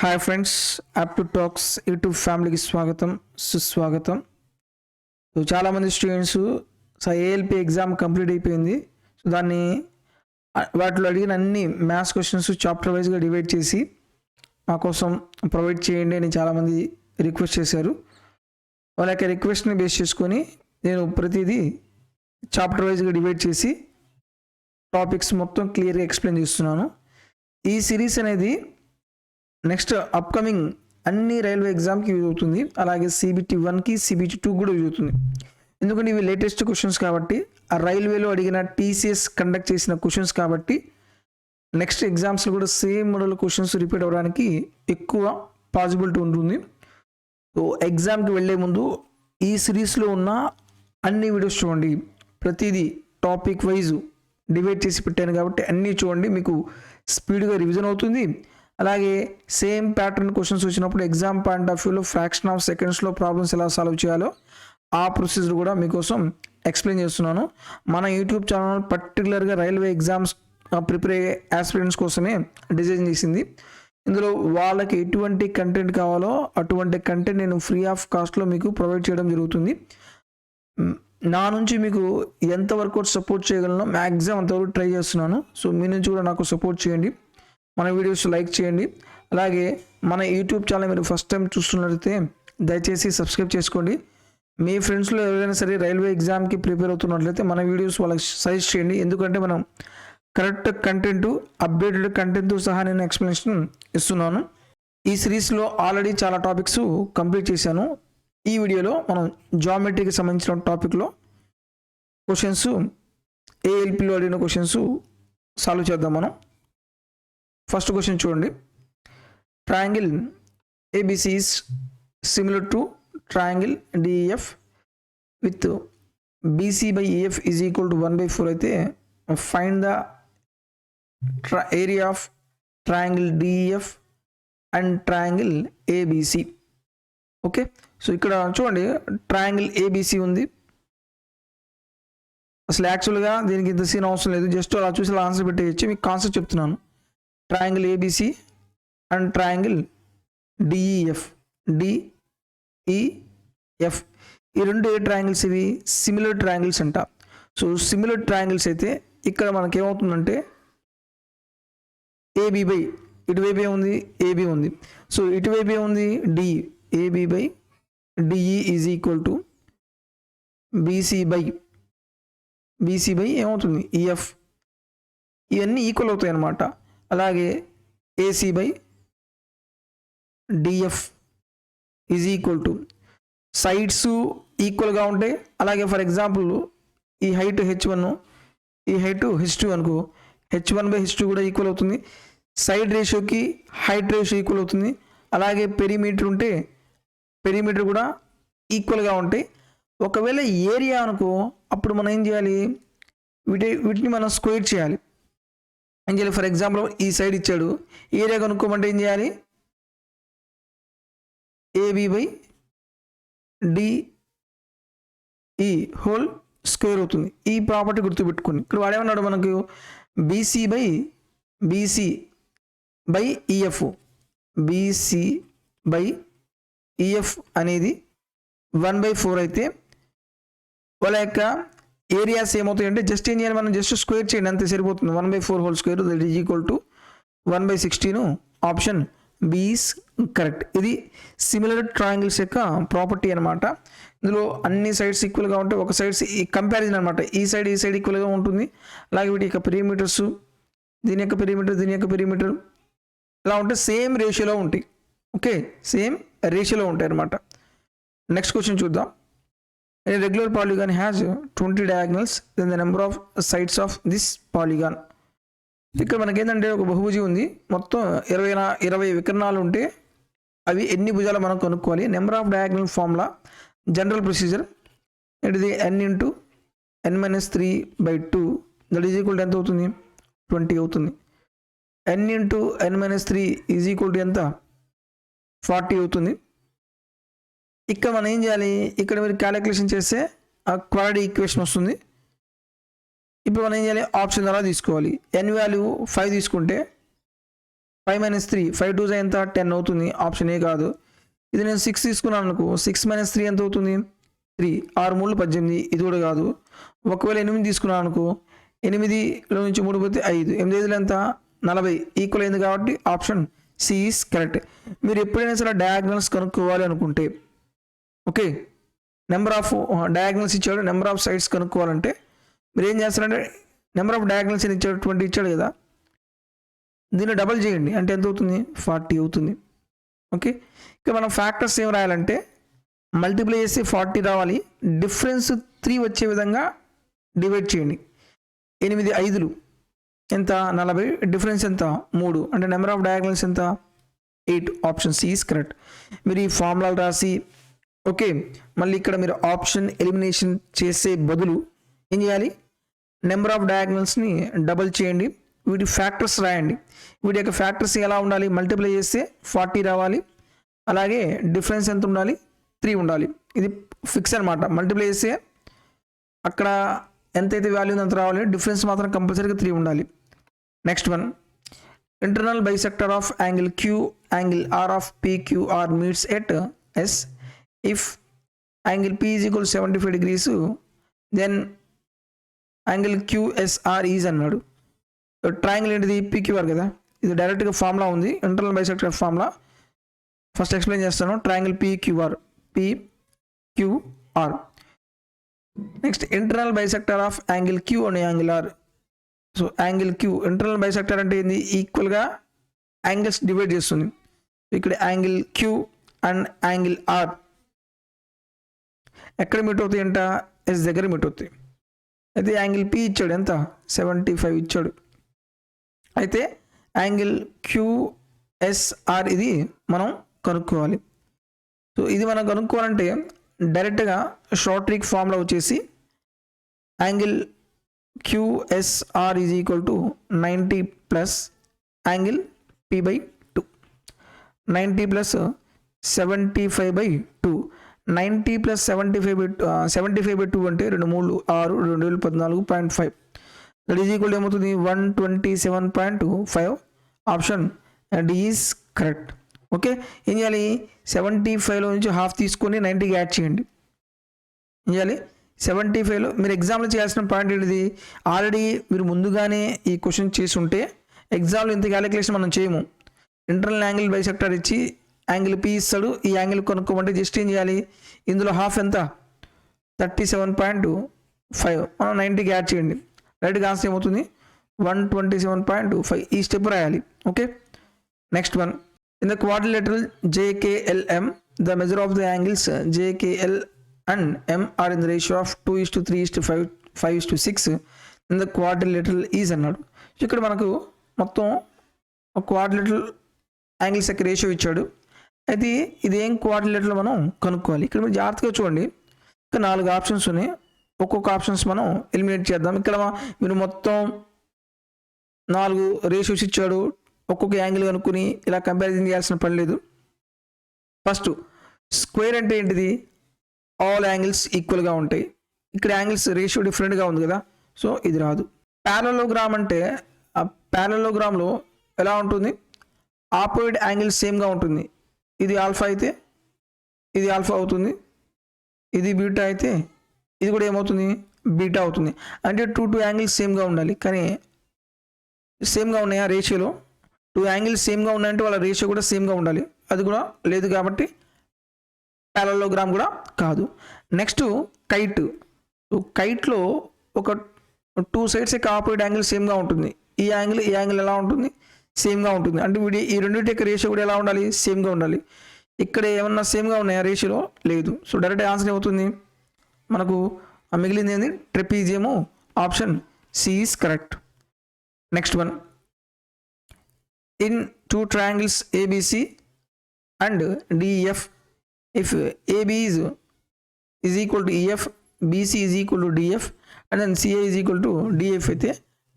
Hi friends, app to talks YouTube ఫ్యామిలీకి స్వాగతం సుస్వాగతం. సో చాలామంది స్టూడెంట్స్ ఏఎల్పి ఎగ్జామ్ కంప్లీట్ అయిపోయింది. సో దాన్ని వాటిలో అడిగిన అన్ని మ్యాథ్స్ క్వశ్చన్స్ చాప్టర్ వైజ్గా డివైడ్ చేసి మా కోసం ప్రొవైడ్ చేయండి అని చాలామంది రిక్వెస్ట్ చేశారు. వాళ్ళ యొక్క రిక్వెస్ట్ని బేస్ చేసుకొని నేను ప్రతిదీ చాప్టర్ వైజ్గా డివైడ్ చేసి టాపిక్స్ మొత్తం క్లియర్గా ఎక్స్ప్లెయిన్ చేస్తున్నాను. ఈ సిరీస్ అనేది నెక్స్ట్ అప్కమింగ్ అన్ని రైల్వే ఎగ్జామ్కి యూజ్ అవుతుంది. అలాగే CBT 1కి CBT 2 కూడా యూజ్ అవుతుంది. ఎందుకంటే ఇవి లేటెస్ట్ క్వశ్చన్స్ కాబట్టి, ఆ రైల్వేలో అడిగిన TCS కండక్ట్ చేసిన క్వశ్చన్స్ కాబట్టి నెక్స్ట్ ఎగ్జామ్స్లో కూడా సేమ్ మోడల్ క్వశ్చన్స్ రిపీట్ అవ్వడానికి ఎక్కువ పాసిబిలిటీ ఉంటుంది. సో ఎగ్జామ్కి వెళ్ళే ముందు ఈ సిరీస్లో ఉన్న అన్ని వీడియోస్ చూడండి. ప్రతిదీ టాపిక్ వైజ్ డివైడ్ చేసి పెట్టాను కాబట్టి అన్నీ చూడండి, మీకు స్పీడ్గా రివిజన్ అవుతుంది. అలాగే సేమ్ ప్యాటర్న్ క్వశ్చన్స్ వచ్చినప్పుడు ఎగ్జామ్ పాయింట్ ఆఫ్ వ్యూలో ఫ్రాక్షన్ ఆఫ్ సెకండ్స్లో ప్రాబ్లమ్స్ ఎలా సాల్వ్ చేయాలో ఆ ప్రొసీజర్ కూడా మీకోసం ఎక్స్ప్లెయిన్ చేస్తున్నాను. మన యూట్యూబ్ ఛానల్ పర్టికులర్గా రైల్వే ఎగ్జామ్స్ ప్రిపేర్ అయ్యే ఆస్పిరెంట్స్ కోసమే డిజైన్ చేసింది. ఇందులో వాళ్ళకి ఎటువంటి కంటెంట్ కావాలో అటువంటి కంటెంట్ నేను ఫ్రీ ఆఫ్ కాస్ట్లో మీకు ప్రొవైడ్ చేయడం జరుగుతుంది. నా నుంచి మీకు ఎంత వర్కౌట్ సపోర్ట్ చేయగలను మ్యాక్సిమం అంతవరకు ట్రై చేస్తున్నాను. సో మీ నుంచి కూడా నాకు సపోర్ట్ చేయండి, మన వీడియోస్ లైక్ చేయండి. అలాగే మన యూట్యూబ్ ఛానల్ మీరు ఫస్ట్ టైం చూస్తున్నట్లయితే దయచేసి సబ్స్క్రైబ్ చేసుకోండి. మీ ఫ్రెండ్స్లో ఎవరైనా సరే రైల్వే ఎగ్జామ్కి ప్రిపేర్ అవుతున్నట్లయితే మన వీడియోస్ వాళ్ళకి సజెస్ట్ చేయండి. ఎందుకంటే మనం కరెక్ట్ కంటెంట్, అప్డేటెడ్ కంటెంట్తో సహా నేను ఎక్స్ప్లెనేషన్ ఇస్తున్నాను. ఈ సిరీస్లో ఆల్రెడీ చాలా టాపిక్స్ కంప్లీట్ చేశాను. ఈ వీడియోలో మనం జామెట్రీకి సంబంధించిన టాపిక్లో క్వశ్చన్స్, ఏఎల్పిలో అడిగిన క్వశ్చన్స్ సాల్వ్ చేద్దాం మనం. ఫస్ట్ క్వశ్చన్ చూడండి. Triangle ABC is similar to triangle DEF with BC by EF is equal to 1/4 అయితే find the area of triangle DEF and triangle ABC. Okay, so ఇక్కడ చూడండి ట్రయాంగిల్ ABC ఉంది. అసలు యాక్చువల్గా దీనికి ఇంత సీన్ అవసరం లేదు, జస్ట్ అలా చూసి అలా ఆన్సర్ పెట్టేయచ్చు. మీకు కాన్సెప్ట్ చెప్తున్నాను. Triangle ABC and triangle DEF ఈ రెండు ఏ ట్రయాంగిల్స్ ఇవి? సిమిలర్ ట్రయాంగిల్స్ అంట. సో సిమిలర్ ట్రయాంగిల్స్ అయితే ఇక్కడ మనకేమవుతుందంటే AB బై ఇటువైపు ఏముంది? AB ఉంది. సో ఇటువైపు ఏముంది? D. AB by DE is equal to BC by ఏమవుతుంది? EF. ఇవన్నీ ఈక్వల్ అవుతాయి అన్నమాట. అలాగే AC by DF is equal two sides ఈక్వల్గా ఉంటాయి. అలాగే ఫర్ ఎగ్జాంపుల్ ఈ హైట్ H1, ఈ హైట్ H2 అనుకో, H1 బై H2 కూడా ఈక్వల్ అవుతుంది. సైడ్ రేషియోకి హైట్ రేషియో ఈక్వల్ అవుతుంది. అలాగే పెరిమీటర్ ఉంటే పెరిమీటర్ కూడా ఈక్వల్గా ఉంటాయి. ఒకవేళ ఏరియా అనుకో, అప్పుడు మనం ఏం చేయాలి? వీటిని మనం స్క్వేర్ చేయాలి. ఏం చేయాలి? ఫర్ ఎగ్జాంపుల్ ఈ సైడ్ ఇచ్చాడు, ఏరియా కనుక్కోమంటే ఏం చేయాలి? AB by DE whole square అవుతుంది. ఈ ప్రాపర్టీ గుర్తుపెట్టుకుని ఇక్కడ వాడేమన్నాడు మనకు? BC by EF. BC by EF అనేది 1/4 అయితే వాళ్ళ యొక్క ఏరియాస్ ఏమవుతాయి అంటే జస్ట్ ఏం చేయాలి? మనం జస్ట్ స్క్వేర్ చేయండి, అంతే సరిపోతుంది. 1/4 whole square that is equal to 1/16. Option B is correct. ఇది సిమిలర్ ట్రయాంగిల్స్ యొక్క ప్రాపర్టీ అనమాట. ఇందులో అన్ని సైడ్స్ ఈక్వల్గా ఉంటాయి. ఒక సైడ్స్ ఈ కంపారిజన్ అనమాట, ఈ సైడ్ ఈక్వల్గా ఉంటుంది. అలాగే వీటి యొక్క పెరిమీటర్స్, దీని యొక్క పెరిమీటర్ ఇలా ఉంటే సేమ్ రేషియోలో ఉంటాయి. ఓకే, సేమ్ రేషియోలో ఉంటాయి అనమాట. నెక్స్ట్ క్వశ్చన్ చూద్దాం. A regular polygon has 20 diagonals, then the number of sides of this polygon. ఇక్కడ మనకి ఏంటంటే ఒక బహుభుజి ఉంది, మొత్తం 20 వికర్ణాలు ఉంటే అవి ఎన్ని భుజాలు మనం కనుక్కోవాలి. Number of diagonal formula general procedure ఇది n into n-3/2 that is equal to ఎంత అవుతుంది? 20 అవుతుంది. n into n-3 is equal to ఎంత? 40 అవుతుంది. ఇక్కడ మనం ఏం చేయాలి? ఇక్కడ మీరు క్యాలిక్యులేషన్ చేస్తే ఆ క్వాడ్రాటిక్ ఈక్వేషన్ వస్తుంది. ఇప్పుడు మనం ఏం చేయాలి? ఆప్షన్ ద్వారా తీసుకోవాలి. n వాల్యూ 5 తీసుకుంటే 5 - 3 5 2 ఎంత 10 అవుతుంది, ఆప్షన్ ఏ కాదు. ఇది నేను 6 తీసుకున్నాను అనుకో, 6 - 3 ఎంత అవుతుంది 3, 6 3 18, ఇది కూడా కాదు. ఒకవేళ 8 తీసుకున్నాను అనుకో, 8లో నుంచి 3 పోతే 5, 8 5 ఎంత 40, ఈక్వల్ అయింది కాబట్టి ఆప్షన్ సి ఈస్ కరెక్ట్. మీరు ఎప్పుడైనా సరే డయాగ్నల్స్ కనుక్కోవాలి అనుకుంటే, ఓకే, నెంబర్ ఆఫ్ డయాగ్నల్స్ ఇచ్చాడు, నెంబర్ ఆఫ్ సైడ్స్ కనుక్కోవాలంటే మీరు ఏం చేస్తారంటే నెంబర్ ఆఫ్ డయాగ్నల్స్ అని ఇచ్చాడు, 20 ఇచ్చాడు కదా, దీన్ని డబల్ చేయండి అంటే ఎంత అవుతుంది 40 అవుతుంది. ఓకే, ఇక మనం ఫ్యాక్టర్స్ ఏం రాయాలంటే మల్టిప్లై చేసి 40 రావాలి, డిఫరెన్స్ 3 వచ్చే విధంగా డివైడ్ చేయండి. 8 5లు ఎంత 40, డిఫరెన్స్ ఎంత 3, అంటే నెంబర్ ఆఫ్ డయాగ్నల్స్ ఎంత 8, ఆప్షన్ సి ఈస్ కరెక్ట్. మీరు ఈ ఫార్ములాలు రాసి ఓకే, మళ్ళీ ఇక్కడ మీరు ఆప్షన్ ఎలిమినేషన్ చేసే బదులు ఏం చేయాలి, నెంబర్ ఆఫ్ డయాగ్నల్స్ని డబల్ చేయండి, వీటి ఫ్యాక్టర్స్ రాయండి. వీటి యొక్క ఫ్యాక్టర్స్ ఎలా ఉండాలి, మల్టిప్లై చేస్తే 40 రావాలి, అలాగే డిఫరెన్స్ ఎంత ఉండాలి 3 ఉండాలి. ఇది ఫిక్స్ అనమాట. మల్టిప్లై చేస్తే అక్కడ ఎంతైతే వాల్యూ అంత రావాలి, డిఫరెన్స్ మాత్రం కంపల్సరీగా 3 ఉండాలి. Next one, internal bisector of angle Q angle R of PQR meets at S if angle P is equal to 75 degrees then angle QSR is అన్నాడు. ట్రయాంగిల్ ఏంటిది PQR కదా, ఇది డైరెక్ట్గా ఫార్ములా ఉంది, internal bisector formula. First explain చేస్తాను. Triangle PQR. Next internal bisector of angle Q and angle R. So angle Q internal bisector అంటే ఏంది, ఈక్వల్గా యాంగిల్స్ డివైడ్ చేస్తుంది. ఇక్కడ angle Q and angle R ఎక్కడ మీట్ అవుతాయి అంట, ఎస్ దగ్గర మీట్ అవుతాయి. అయితే యాంగిల్ P ఇచ్చాడు ఎంత 75 ఇచ్చాడు. అయితే యాంగిల్ QSR ఇది మనం కనుక్కోవాలి. సో ఇది మనం కనుక్కోవాలంటే డైరెక్ట్గా షార్ట్ ట్రిక్ ఫార్ములా వచ్చేసి angle QSR is equal to 90 plus angle P/2, 90 plus 75/2, 90 plus 75/2 అంటే 2 3 6 2014.5, దట్ ఈజ్ ఈక్వల్ ఏమవుతుంది 127.5, option D is correct. Okay, ఏం చేయాలి 75లో నుంచి హాఫ్ తీసుకొని 90కి యాడ్ చేయండి. ఏం చేయాలి 75లో మీరు ఎగ్జామ్లో చేయాల్సిన పాయింట్ ఏంటిది, ఆల్రెడీ మీరు ముందుగానే ఈ క్వశ్చన్ చేసి ఉంటే ఎగ్జామ్లో ఇంత క్యాలిక్యులేషన్ మనం చేయము. ఇంటర్నల్ యాంగిల్ బైసెక్టర్ ఇచ్చి యాంగిల్ P ఇస్తాడు, ఈ యాంగిల్ కొనుక్కోమంటే జస్ట్ ఏం చేయాలి, ఇందులో హాఫ్ ఎంత 37.5 మనం 90కి యాడ్ చేయండి, రైట్గా ఆన్సర్ ఏమవుతుంది 127.25. ఈ స్టెప్ రాయాలి. Okay, next one, in the quadrilateral JKLM the measure of the angles JKL and M are in the ratio of 2:3:5 5:6 in the quadrilateral is అన్నాడు. ఇక్కడ మనకు మొత్తం క్వాడ్రిలేటరల్ యాంగిల్స్ యొక్క రేషియో ఇచ్చాడు. అయితే ఇది ఏం క్వాడ్రిలేటరల్ మనం కనుక్కోవాలి. ఇక్కడ మీరు జాగ్రత్తగా చూడండి, ఇక్కడ 4 ఆప్షన్స్ ఉన్నాయి, ఒక్కొక్క ఆప్షన్స్ మనం ఎలిమినేట్ చేద్దాం. ఇక్కడ మీరు మొత్తం 4 రేషియోస్ ఇచ్చాడు, ఒక్కొక్క యాంగిల్ కనుక్కొని ఇలా కంపారిజన్ చేయాల్సిన పని లేదు. ఫస్ట్ స్క్వేర్ అంటే ఏంటిది, ఆల్ యాంగిల్స్ ఈక్వల్గా ఉంటాయి. ఇక్కడ యాంగిల్స్ రేషియో డిఫరెంట్గా ఉంది కదా, సో ఇది రాదు. ప్యారలోగ్రామ్ అంటే ఆ ప్యారలోగ్రామ్లో ఎలా ఉంటుంది, ఆపోజిట్ యాంగిల్ సేమ్గా ఉంటుంది. ఇది ఆల్ఫా అయితే ఇది ఆల్ఫా అవుతుంది, ఇది బీటా అయితే ఇది కూడా ఏమవుతుంది బీటా అవుతుంది. అంటే 2 యాంగిల్స్ సేమ్గా ఉండాలి, కానీ సేమ్గా ఉన్నాయా రేషియోలో, 2 యాంగిల్స్ సేమ్గా ఉన్నాయంటే వాళ్ళ రేషియో కూడా సేమ్గా ఉండాలి, అది కూడా లేదు కాబట్టి ప్యారలోగ్రామ్ కూడా కాదు. నెక్స్ట్ కైట్, కైట్లో ఒక 2 సైడ్స్ యొక్క ఆపోజిట్ యాంగిల్ సేమ్గా ఉంటుంది, ఈ యాంగిల్ ఎలా ఉంటుంది సేమ్గా ఉంటుంది. అంటే ఈ రెండింటి యొక్క రేషియో కూడా ఎలా ఉండాలి సేమ్గా ఉండాలి. ఇక్కడ ఏమన్నా సేమ్గా ఉన్నాయా రేషియోలో లేదు, సో డైరెక్ట్ ఆన్సర్ ఏమవుతుంది మనకు మిగిలింది ఏంది trapezium, option C is correct. Next one, in 2 triangles ABC and DEF if AB is equal to EF, BC is equal to DF and then CA is equal to DF అయితే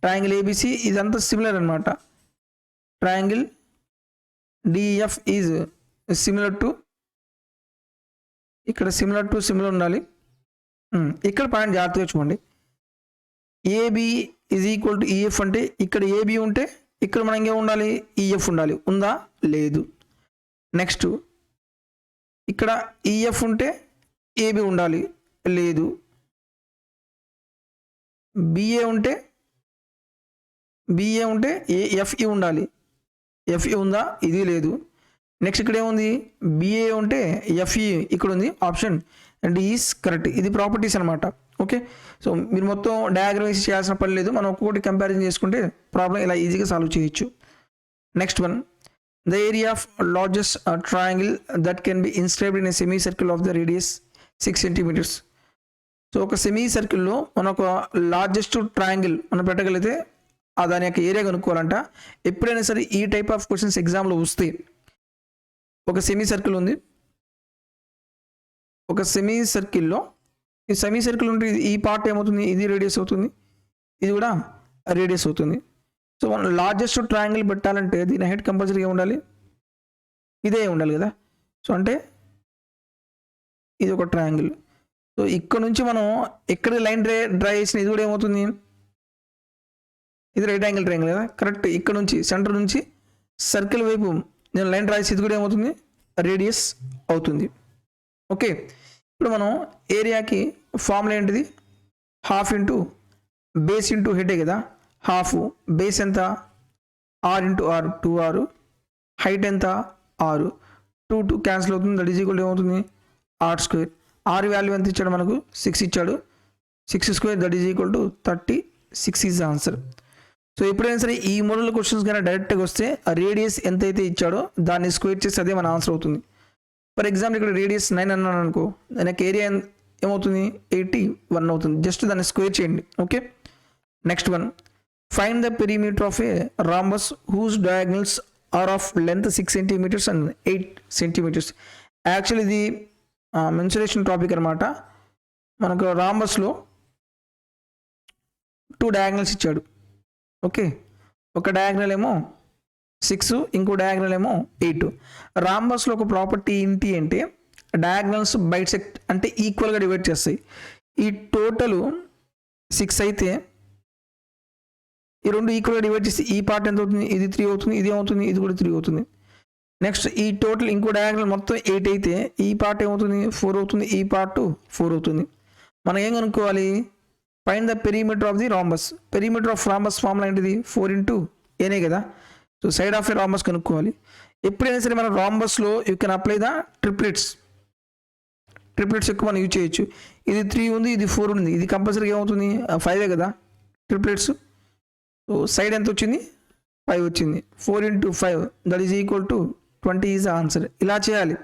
triangle ABC ఇదంతా similar అనమాట. Triangle DEF is similar to, ఇక్కడ similar ఉండాలి. ఇక్కడ point జాగ్రత్తగా చూడండి, AB is equal to EF అంటే ఇక్కడ AB ఉంటే ఇక్కడ మనం ఇంకేం ఉండాలి, ఈఎఫ్ ఉండాలి. ఉందా? లేదు. నెక్స్ట్ ఇక్కడ ఈఎఫ్ ఉంటే ఏబి ఉండాలి. లేదు. బిఏ ఉంటే ఎఫ్ఈ ఉండాలి. ఎఫ్ఈ ఉందా? ఇది లేదు. నెక్స్ట్ ఇక్కడ ఏముంది, బిఏ ఉంటే ఎఫ్ఈ ఇక్కడ ఉంది. Option D is correct. ఇది ప్రాపర్టీస్ అనమాట. ఓకే, సో మీరు మొత్తం డయాగ్రామ్ వేసి చేయాల్సిన పని లేదు. మనం ఒక్కొక్కటి కంపారిజన్ చేసుకుంటే ప్రాబ్లం ఇలా ఈజీగా సాల్వ్ చేయొచ్చు. Next one, the area of largest triangle that can be inscribed in a semi circle of the radius 6 centimetres. So ఒక సెమీ సర్కిల్లో మన ఒక లార్జెస్ట్ ట్రయాంగిల్ మనం పెట్టగలిగితే దాని యొక్క ఏరియా కనుక్కోవాలంట. ఎప్పుడైనా సరే ఈ టైప్ ఆఫ్ క్వశ్చన్స్ ఎగ్జామ్లో వస్తే, ఒక సెమీ సర్కిల్ ఉంది, ఒక సెమీ సర్కిల్లో ఈ సెమీ సర్కిల్ ఉంటే ఈ పార్ట్ ఏమవుతుంది, ఇది రేడియస్ అవుతుంది, ఇది కూడా రేడియస్ అవుతుంది. సో మనం లార్జెస్ట్ ట్రయాంగిల్ పెట్టాలంటే దీని హైట్ కంపల్సరీగా ఉండాలి, ఇదే ఉండాలి కదా. సో అంటే ఇది ఒక ట్రయాంగిల్. సో ఇక్కడ నుంచి మనం ఎక్కడ లైన్ డ్రా చేసిన ఇది కూడా ఏమవుతుంది, ఇది రైట్ యాంగిల్ ట్రయాంగిల్ కదా. కరెక్ట్, ఇక్కడ నుంచి సెంటర్ నుంచి సర్కిల్ వైపు నేను లైన్ డ్రా చేసి ఇది కూడా ఏమవుతుంది, రేడియస్ అవుతుంది. ఓకే, ఇప్పుడు మనం ఏరియాకి ఫార్ములా ఏంటిది, half into base into height కదా. హాఫ్ బేస్ ఎంత, R into R, 2r, height ఎంత 6, 2 క్యాన్సిల్ అవుతుంది. దట్ ఈజ్ ఈక్వల్ ఏమవుతుంది, r². ఆర్ వాల్యూ ఎంత ఇచ్చాడు మనకు, 6 ఇచ్చాడు. 6² that is equal to 36 is answer. So ఎప్పుడైనా సరే ఈ మోడల్ క్వశ్చన్స్ కానీ డైరెక్ట్గా వస్తే ఆ రేడియస్ ఎంతైతే ఇచ్చాడో దాన్ని స్క్వేర్ చేస్తే అదే మన ఆన్సర్ అవుతుంది. ఫర్ ఎగ్జాంపుల్ ఇక్కడ రేడియస్ 9 అన్నాను అనుకో, దానికి ఏరియా ఏమవుతుంది, 81 అవుతుంది. జస్ట్ దాన్ని స్క్వేర్ చేయండి. Okay, next one, find the perimeter of a rhombus whose diagonals are of length 6 centimetres and 8 centimetres. Actually ఇది మెన్సురేషన్ టాపిక్ అనమాట. మనకు రాంబస్లో 2 డయాగ్నల్స్ ఇచ్చాడు. ఓకే, ఒక డయాగ్నల్ ఏమో 6, ఇంకో డయాగ్నల్ ఏమో 8. రాంబస్లో ఒక ప్రాపర్టీ ఏంటి అంటే డయాగ్నల్స్ బైసెక్ట్ అంటే ఈక్వల్గా డివైడ్ చేస్తాయి. ఈ టోటల్ 6 అయితే ఈ రెండు ఈక్వల్గా డివైడ్ చేస్తే ఈ పార్ట్ ఎంత అవుతుంది, ఇది 3 అవుతుంది, ఇది ఏమవుతుంది, ఇది కూడా 3 అవుతుంది. నెక్స్ట్ ఈ టోటల్ ఇంకో డయాగ్నల్ మొత్తం 8 అయితే ఈ పార్ట్ ఏమవుతుంది, 4 అవుతుంది, ఈ పార్ట్ 4 అవుతుంది. మనం ఏం కనుక్కోవాలి, find the perimeter of the rhombus. Perimeter of rhombus formula ఏంటిది, 4 ఇంటూ ఏనే కదా. So side of a rhombus కనుక్కోవాలి. ఎప్పుడైనా సరే మనం రాంబస్లో you can apply the triplets ఎక్కువ మనం యూజ్ చేయొచ్చు. ఇది 3 ఉంది, ఇది 4 ఉంది, ఇది కంపల్సరీగా ఏమవుతుంది, 5 కదా ట్రిప్లెట్స్. సో సైడ్ ఎంత వచ్చింది, 5 వచ్చింది. 4 into 5 that is equal to 20 is answer. ఇలా చేయాలి.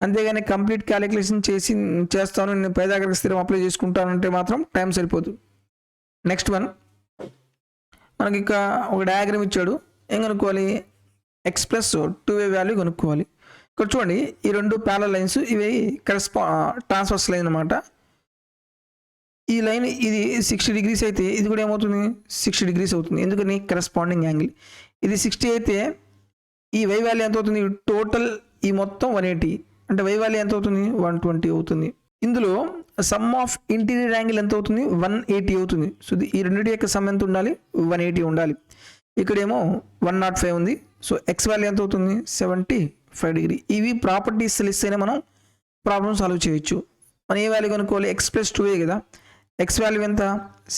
అంతేగాని కంప్లీట్ క్యాలిక్యులేషన్ చేస్తాను నేను పైదాగరిక స్థిరం అప్లై చేసుకుంటానంటే మాత్రం టైం సరిపోదు. నెక్స్ట్ వన్, మనకి ఇక ఒక డయాగ్రామ్ ఇచ్చాడు. ఏం కనుక్కోవాలి, x ప్లస్ 2a వాల్యూ కనుక్కోవాలి. ఇక్కడ చూడండి, ఈ రెండు ప్యారలల్ లైన్స్, ఇవి ట్రాన్స్వర్స్ లైన్ అనమాట. ఈ లైన్ ఇది 60 degrees అయితే ఇది కూడా ఏమవుతుంది, 60 degrees అవుతుంది. ఎందుకని, కరెస్పాండింగ్ యాంగిల్. ఇది 60 అయితే ఈ y వాల్యూ ఎంత అవుతుంది, టోటల్ ఈ మొత్తం 180 అంటే y వాల్యూ ఎంత అవుతుంది, 120 అవుతుంది. ఇందులో సమ్ ఆఫ్ ఇంటీరియర్ యాంగిల్ ఎంత అవుతుంది, 180 అవుతుంది. సో ఈ రెండింటి యొక్క సమ్ ఎంత ఉండాలి, 180 ఉండాలి. ఇక్కడేమో 105 ఉంది. సో x వాల్యూ ఎంత అవుతుంది, 75 degree. ఇవి ప్రాపర్టీస్ తెలిస్తేనే మనం ప్రాబ్లమ్ సాల్వ్ చేయొచ్చు. మనం ఏ వాల్యూ కనుక్కోవాలి, x ప్లస్ 2a కదా. x వాల్యూ ఎంత,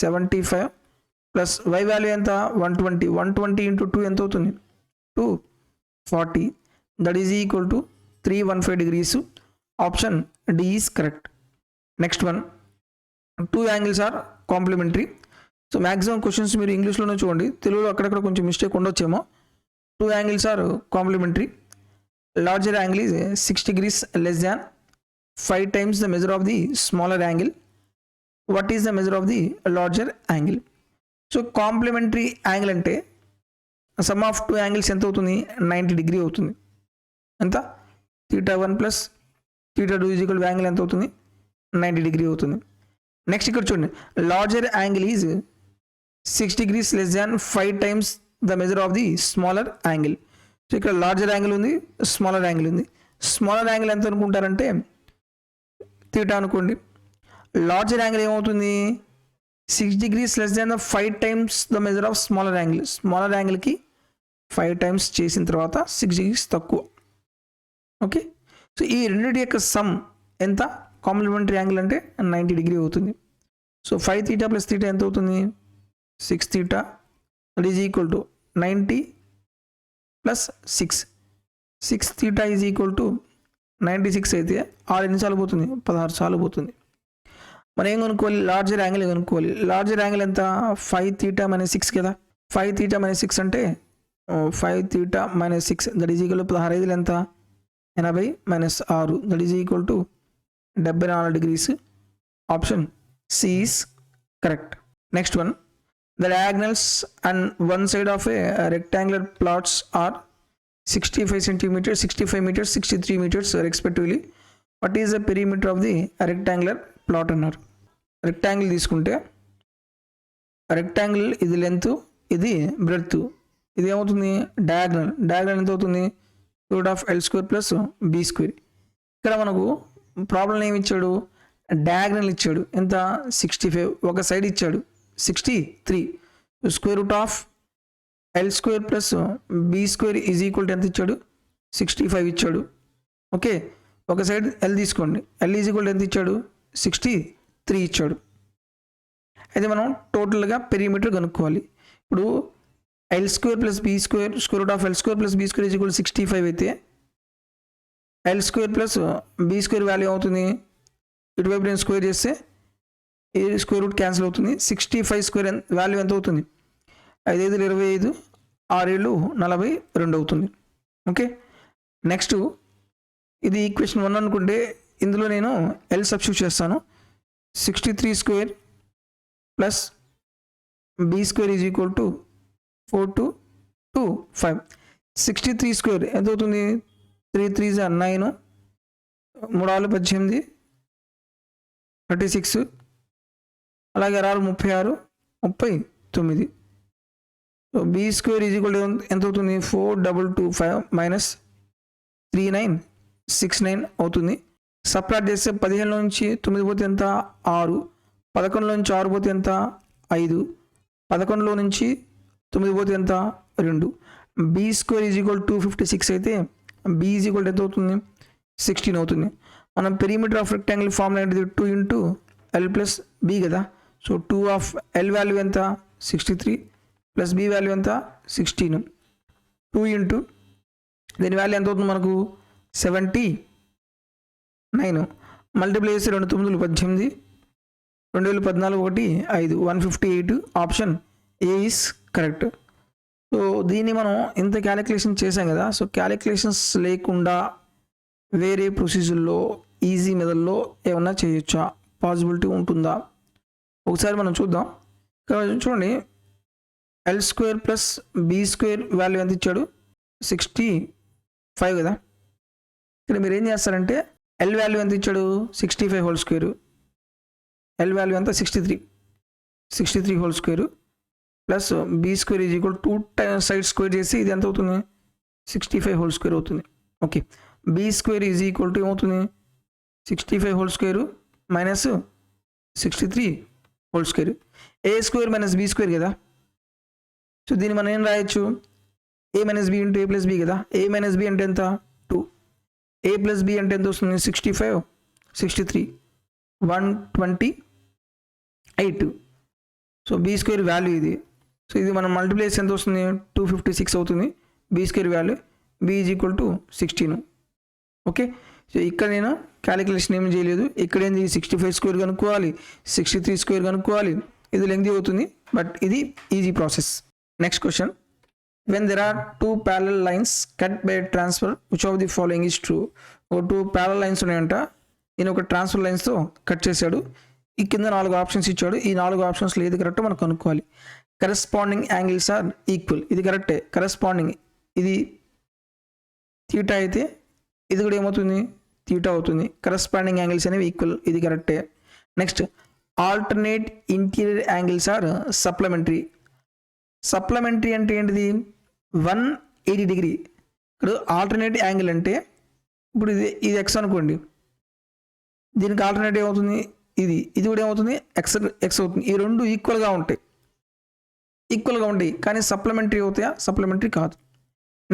75 ప్లస్ y వాల్యూ ఎంత, 120. 120 ఇంటూ 2 ఎంత అవుతుంది, 240. That is equal to 315 degrees. Option D is correct. Next one, 2 angles are complementary. So maximum questions మీరు ఇంగ్లీష్లోనే చూడండి, తెలుగులో అక్కడక్కడ కొంచెం మిస్టేక్ ఉండొచ్చేమో. 2 angles are complementary. Larger angle is 6 degrees less than 5 times the measure of the smaller angle. What is the measure of the larger angle? So complementary angle అంటే sum of 2 angles ఎంత అవుతుంది, 90 degree అవుతుంది. ఎంత, θ1 plus θ2 is equal angle ఎంత అవుతుంది, 90 degree అవుతుంది. Next ఇక్కడ చూడండి, larger angle is 6 degrees less than 5 times the measure of the smaller angle. So ఇక్కడ లార్జర్ యాంగిల్ ఉంది, స్మాలర్ యాంగిల్ ఉంది. స్మాలర్ యాంగిల్ ఎంత అనుకుంటారంటే θ అనుకోండి. లార్జర్ యాంగిల్ ఏమవుతుంది, 6 degrees less than 5 times the measure of smaller angle. Smaller యాంగిల్కి 5 times చేసిన తర్వాత 6 డిగ్రీస్ తక్కువ. ఓకే, సో ఈ రెండింటి యొక్క సమ్ ఎంత? కాంప్లిమెంటరీ యాంగిల్ అంటే 90 డిగ్రీ అవుతుంది. సో 5 θ ప్లస్ θ ఎంత అవుతుంది? 6 θ, that is equal to 90 plus 6. 6 θ is equal to 96 అయితే 6 ఎన్నిసార్లు పోతుంది? 16 సార్లు పోతుంది. మనం ఏం కొనుక్కోవాలి? లార్జర్ యాంగిల్ కొనుక్కోవాలి. లార్జర్ యాంగిల్ ఎంత? 5 θ మైనస్ 6 కదా. 5 θ మైనస్ 6 అంటే 5 θ minus 6 that is equal to 16 ఐదులు ఎంత? 80 minus 6 that is equal to 74 degrees. Option C is correct. Next one, the diagonals and one side of a rectangular plots are 65 centimeters, 65 meters, 63 meters respectively. What is the perimeter of the rectangular plot అన్నారు. Rectangle తీసుకుంటే rectangle ఇది length, ఇది breadth, ఇది ఏమవుతుంది? Diagonal. Diagonal ఎంత అవుతుంది? √L² plus B². ఇక్కడ మనకు ప్రాబ్లం ఏమి ఇచ్చాడు? డయాగ్నల్ ఇచ్చాడు. ఎంత? 65. ఒక సైడ్ ఇచ్చాడు 63. √L² plus B² is equal to ఎంత ఇచ్చాడు? 65 ఇచ్చాడు. ఓకే, ఒక సైడ్ L తీసుకోండి. L ఈజ్ ఈక్వల్ టు ఎంత ఇచ్చాడు? 63 ఇచ్చాడు. అయితే మనం టోటల్గా పెరిమీటర్ కనుక్కోవాలి. ఇప్పుడు L² plus B², √L² plus B² is equal 65 అయితే L² ప్లస్ B² వాల్యూ అవుతుంది. ఇటువైపు నేను స్క్వేర్ చేస్తే ఈ స్క్వేర్ రూట్ క్యాన్సిల్ అవుతుంది. 65 స్క్వేర్ వాల్యూ ఎంత అవుతుంది? 5 5 25, 6 7 42 అవుతుంది. ఓకే, నెక్స్ట్ ఇది ఈక్వేషన్ 1 అనుకుంటే ఇందులో నేను L సబ్స్టిట్యూట్ చేస్తాను. 63 square plus B² is equal to 4225. 63 square ఎంత అవుతుంది? 3 3 9, 3 18, 36, అలాగే 6 36, 39. So B² is equal to ఎంత అవుతుంది? 4225 మైనస్ 3969 అవుతుంది. సబ్ట్రాక్ట్ చేస్తే 15లో నుంచి 9 పోతే ఎంత? 6. 11లో నుంచి 6 పోతే ఎంత? 5. 11లో నుంచి 9 పోతే ఎంత? 2. B² ఈజ్ ఈక్వల్ 256 అయితే B ఈజ్ ఈక్వల్ ఎంత అవుతుంది? 16 అవుతుంది. మనం పెరిమీటర్ ఆఫ్ రెక్టాంగిల్ ఫార్ములా ఏంటిది? 2 ఇంటూ L ప్లస్ B కదా. సో 2 ఆఫ్ L వాల్యూ ఎంత? 63 ప్లస్ B వాల్యూ ఎంత? 16. 2 ఇంటూ దీని వాల్యూ ఎంత అవుతుంది మనకు? 79. మల్టిప్లై చేసి 2 9 18, 2014 1 5, 158. Option A is correct. So దీన్ని మనం ఇంత క్యాలిక్యులేషన్ చేసాం కదా. సో క్యాలిక్యులేషన్స్ లేకుండా వేరే ప్రొసీజర్లో ఈజీ మెథడ్లో ఏమన్నా చేయొచ్చా? పాసిబిలిటీ ఉంటుందా? ఒకసారి మనం చూద్దాం. చూడండి, L² ప్లస్ B² వాల్యూ ఎంత ఇచ్చాడు? 65 కదా. ఇక్కడ మీరు ఏం చేస్తారంటే L వాల్యూ ఎంత ఇచ్చాడు? 65 హోల్ స్క్వేర్. L వాల్యూ ఎంత? 63 whole square plus B² is equal 2 side square చేసి ఇది ఎంత అవుతుంది? 65 హోల్ స్క్వేర్ అవుతుంది. Okay, B² is equal to ఏమవుతుంది? 65 whole square minus 63 whole square. A² minus B² కదా. సో దీన్ని మనం ఏం రాయొచ్చు? A minus B into A plus B కదా. A మైనస్ B అంటే ఎంత? 2. A ప్లస్ B అంటే ఎంత వస్తుంది? 65, 63, 128. సో B² వాల్యూ ఇది. సో ఇది మనం మల్టిప్లై చేసి ఎంత వస్తుంది? 256 అవుతుంది B² value. B is equal to 16. Okay, so ఇక్కడ నేను క్యాలిక్యులేషన్ ఏమి చేయలేదు. ఇక్కడ ఏంది? 65 స్క్వేర్ కనుక్కోవాలి, 63 స్క్వేర్ కనుక్కోవాలి. ఇది లెంగ్తీ అవుతుంది, బట్ ఇది easy process. Next question, when there are two parallel lines cut by a transfer, which of the following is true? ఒక 2 parallel lines ఉన్నాయంట. ఈయన ఒక ట్రాన్స్ఫర్ లైన్స్తో కట్ చేశాడు. ఈ కింద 4 ఆప్షన్స్ ఇచ్చాడు. ఈ 4 ఆప్షన్స్లో ఏది కరెక్ట్ మనం కనుక్కోవాలి. కరెస్పాండింగ్ యాంగిల్స్ ఆర్ ఈక్వల్, ఇది కరెక్టే. కరెస్పాండింగ్ ఇది థీటా అయితే ఇది కూడా ఏమవుతుంది? థీటా అవుతుంది. కరెస్పాండింగ్ యాంగిల్స్ అనేవి ఈక్వల్, ఇది కరెక్టే. Next, alternate interior angles are supplementary. Supplementary అంటే ఏంటిది? 180 డిగ్రీ. ఇక్కడ ఆల్టర్నేట్ యాంగిల్ అంటే ఇప్పుడు ఇది ఎక్స్ అనుకోండి, దీనికి ఆల్టర్నేట్ ఏమవుతుంది? ఇది కూడా ఏమవుతుంది? ఎక్స్ అవుతుంది. ఈ రెండు ఈక్వల్గా ఉంటాయి కానీ సప్లిమెంటరీ అవుతాయా? సప్లిమెంటరీ కాదు.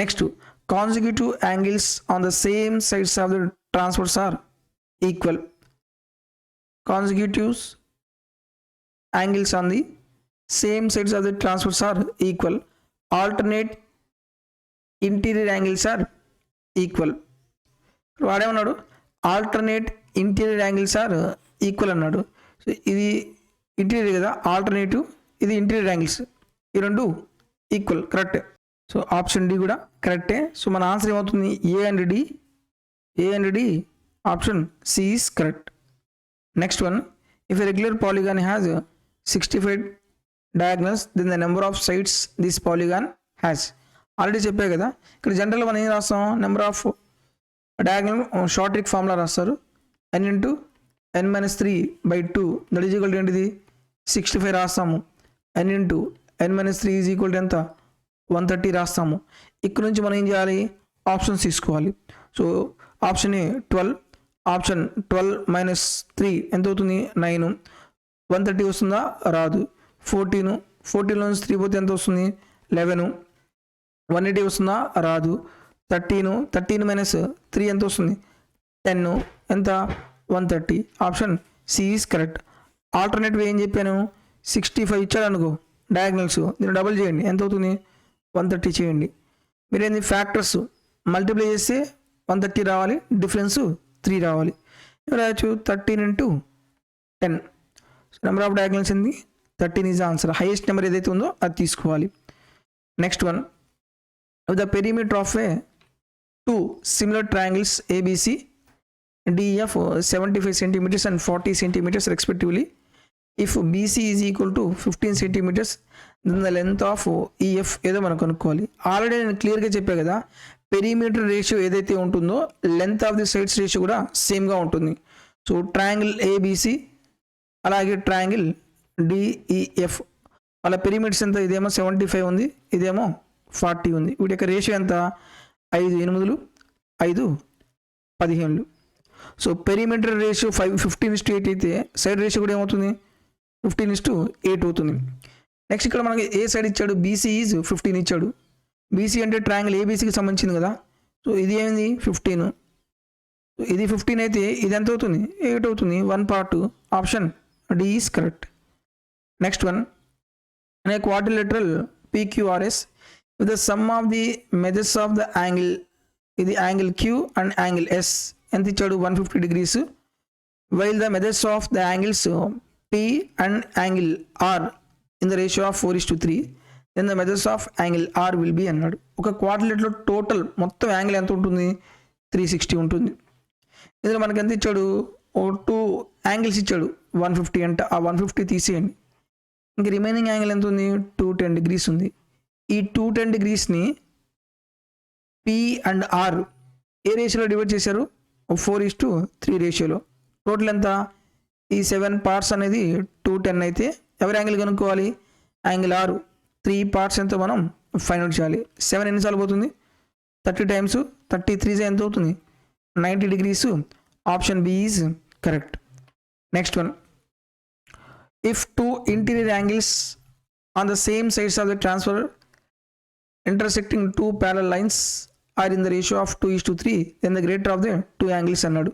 Next consecutive angles on the same sides of the transversals are equal. Consecutives angles on the same sides of the transverse are equal. Alternate interior angles are equal. వాడేమన్నాడు alternate interior angles are equal అన్నాడు. So ఇది interior కదా, alternative ఇది interior angles, ఈ రెండు ఈక్వల్, correct. So option D కూడా కరెక్టే. సో మన ఆన్సర్ ఏమవుతుంది A and D option C is correct. Next one, if a regular polygon has 65 diagonals then the number of sides this polygon has. Already చెప్పే కదా, ఇక్కడ జనరల్గా మనం ఏం రాస్తాం, number of diagonal short trick formula రాస్తారు, n into n-3/2 that is equal to ఏంటిది 65 రాస్తాము. n into n-3 is equal to ఎంత 130 రాస్తాము. ఇక్కడ నుంచి మనం ఏం చేయాలి, ఆప్షన్స్ తీసుకోవాలి. సో ఆప్షన్ ఏ 12, ఆప్షన్ 12 - 3 ఎంత అవుతుంది 9, 130 వస్తుందా రాదు. 14 నుంచి 3 పోతే ఎంత వస్తుంది 11, 180 వస్తుందా రాదు. 13 - 3 ఎంత వస్తుంది 10, ఎంత 130. Option C is correct. Alternative ఏం చెప్పాను 65 ఇచ్చాడు అనుకో డయాగ్నల్స్, దీన్ని డబుల్ చేయండి ఎంత అవుతుంది 130 చేయండి. మీరేంది ఫ్యాక్టర్స్ మల్టిప్లై చేస్తే 130 రావాలి, డిఫరెన్స్ 3 రావాలి. రాయచ్చు 13 × 10. నెంబర్ ఆఫ్ డయాగ్నల్స్ ఏంది 13 ఈజ్ ఆన్సర్. హైయెస్ట్ నెంబర్ ఏదైతే ఉందో అది తీసుకోవాలి. Next one, the perimeter of a 2 similar triangles ABC DF 75 centimeters and 40 centimeters respectively. If BC is equal to 15 centimeters then the length of EF ఏదో మనం కనుక్కోవాలి. Already నేను క్లియర్గా చెప్పా కదా, పెరిమీటర్ రేషియో ఏదైతే ఉంటుందో length of the sides ratio కూడా సేమ్గా ఉంటుంది. సో ట్రయాంగిల్ ఏబిసి అలాగే ట్రయాంగిల్ డిఈఎఫ్ వాళ్ళ పెరిమీటర్స్ ఎంత, ఇదేమో 75 ఉంది, ఇదేమో 40 ఉంది. వీటి యొక్క రేషియో ఎంత 5 8 5 15. సో పెరిమీటర్ రేషియో 15:8 అయితే సైడ్ రేషియో కూడా ఏమవుతుంది 15:8 అవుతుంది. నెక్స్ట్ ఇక్కడ మనకి ఏ సైడ్ ఇచ్చాడు, బీసీ ఈజ్ 15 ఇచ్చాడు. బీసీ అంటే ట్రయాంగిల్ ఏబీసీకి సంబంధించింది కదా, సో ఇది ఏమైంది 15, ఇది 15 అయితే ఇది ఎంత అవుతుంది 8 అవుతుంది, 1 part. Option D is correct. Next one, in a quadrilateral PQRS with the sum of the measures of the angle, ఇది angle Q and angle S ఎంత ఇచ్చాడు 150 degrees, while the measures of the angles P and angle R in the ratio of 4:3, then the measures of angle R will be అన్నాడు. ఒక quadrilateral total మొత్తం angle ఎంత ఉంటుంది 360 ఉంటుంది. ఇందులో మనకి ఎంత ఇచ్చాడు, ఓ 2 యాంగిల్స్ ఇచ్చాడు 150 అంట, ఆ 150 తీసేయండి. ఇంక రిమైనింగ్ యాంగిల్ ఎంత ఉంది 210 degrees ఉంది. ఈ 210 degreesని పి అండ్ ఆర్ ఏ రేషియోలో డివైడ్ చేశారు 4:3 రేషియోలో. టోటల్ ఎంత, ఈ 7 parts అనేది 210 అయితే ఎవరి యాంగిల్ కనుక్కోవాలి యాంగిల్ ఆర్. 3 parts ఎంతో మనం ఫైండ్ అవుట్ చేయాలి. 7 ఎన్నిసార్లు పోతుంది 30 times, 33 ఎంత అవుతుంది 90 degrees. Option B is correct. Next one, if 2 interior angles on the same sides of the transfer intersecting 2 parallel lines are in the ratio of 2:3, then the greater of the 2 angles అన్నాడు.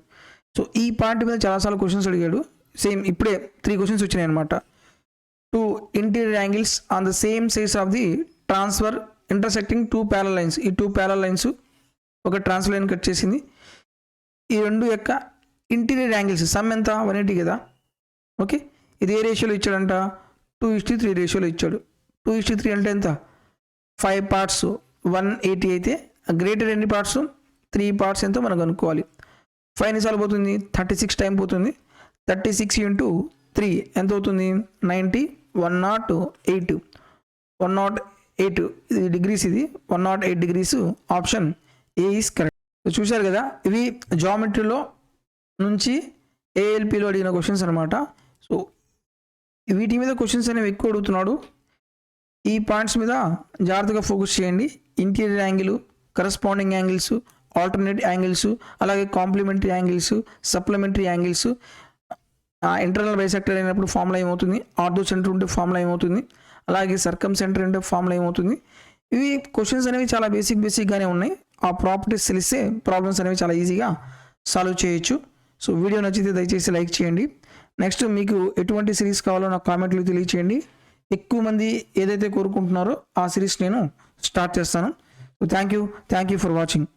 So ఈ part మీద చాలాసార్లు questions అడిగాడు. Same ఇప్పుడే 3 questions వచ్చినాయి అనమాట. 2 interior angles on the same sides of the transfer intersecting 2 parallel lines, ఈ 2 parallel lines ఒక ట్రాన్స్ఫర్ లైన్ కట్ చేసింది. ఈ రెండు యొక్క ఇంటీరియర్ యాంగిల్స్ సమ్ ఎంత 180 కదా. ఓకే, ఇది ఏ రేషియోలో ఇచ్చాడంట 2:3 రేషియోలో ఇచ్చాడు. 2:3 అంటే ఎంత 5 parts 180 అయితే గ్రేటర్ ఎన్ని పార్ట్స్ 3 parts ఎంతో మనం కనుక్కోవాలి. 5 ఎన్నిసార్లు పోతుంది 36 టైం పోతుంది. 36 × 3 ఎంత అవుతుంది 90, 108 ఇది డిగ్రీస్, ఇది 108 degrees. Option A is correct. చూశారు కదా, ఇవి జామెట్రీలో నుంచి ఏఎల్పిలో అడిగిన క్వశ్చన్స్ అనమాట. సో వీటి మీద క్వశ్చన్స్ అనేవి ఎక్కువ అడుగుతున్నాడు. ఈ పాయింట్స్ మీద జాగ్రత్తగా ఫోకస్ చేయండి. Interior angle, corresponding angles, alternate angles, అలాగే complementary angles, supplementary angles, internal bisector అయినప్పుడు ఫార్ములా ఏమవుతుంది, ఆర్థో సెంటర్ ఉంటే ఫార్ములా ఏమవుతుంది, అలాగే సర్కమ్ సెంటర్ ఉంటే ఫార్ములా ఏమవుతుంది, ఇవి క్వశ్చన్స్ అనేవి చాలా బేసిక్గానే ఉన్నాయి. ఆ ప్రాపర్టీస్ తెలిస్తే ప్రాబ్లమ్స్ అనేవి చాలా ఈజీగా సాల్వ్ చేయొచ్చు. సో వీడియో నచ్చితే దయచేసి లైక్ చేయండి. నెక్స్ట్ మీకు ఎటువంటి సిరీస్ కావాలో నాకు కామెంట్లో తెలియచేయండి. ఎక్కువ మంది ఏదైతే కోరుకుంటున్నారో ఆ సిరీస్ నేను స్టార్ట్ చేస్తాను. So thank you for watching.